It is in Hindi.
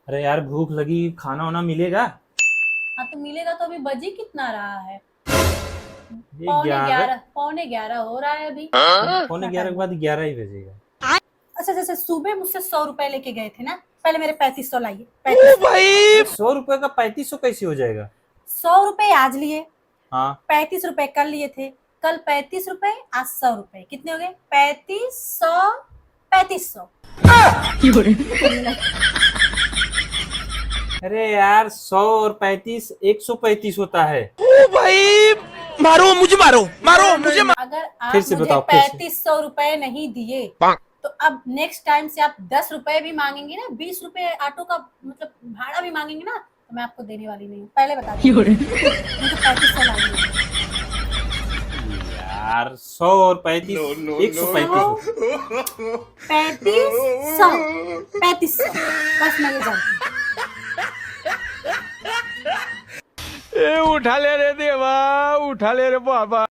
अरे यार भूख लगी, खाना वाना मिलेगा? हाँ तो मिलेगा तो अभी बज ही कितना रहा है? ये पौने 11। ग्यारह, पौने 11 हो रहा है अभी। पौने कितना 11 के टाइम? बाद 11 ही बजेगा। अच्छा जैसे सुबह मुझसे 100 रुपए लेके गए थे ना, पहले मेरे 3500 लाइए, 3500। अरे 100 रुपए का 3500 कैसे हो जाएगा? 100 रुपए आज लिए, हाँ। 35 रुपए कल लिए थे। कल 35 रुपए, आज 100 रुपए, कितने हो गए? 3500, 3500। अरे यार 100 और 35 135 होता है। ओ भाई, मारो मुझे, मारो मारो मुझे, अगर फिर आप से मुझे बताओ, फिर से। 3500 रुपए नहीं दिए तो अब नेक्स्ट टाइम से आप 10 रुपए भी मांगेंगे ना, 20 रुपए ऑटो का मतलब भाड़ा भी मांगेंगे ना, तो मैं आपको देने वाली नहीं हूँ, पहले बता दी। नहीं तो 3500 लाइए। यार 100 और 35 135 100, होता 35, 100, 3500, बस मैं ये जानती हूँ। ए उठा ले रे देवा, उठा ले रे बाबा।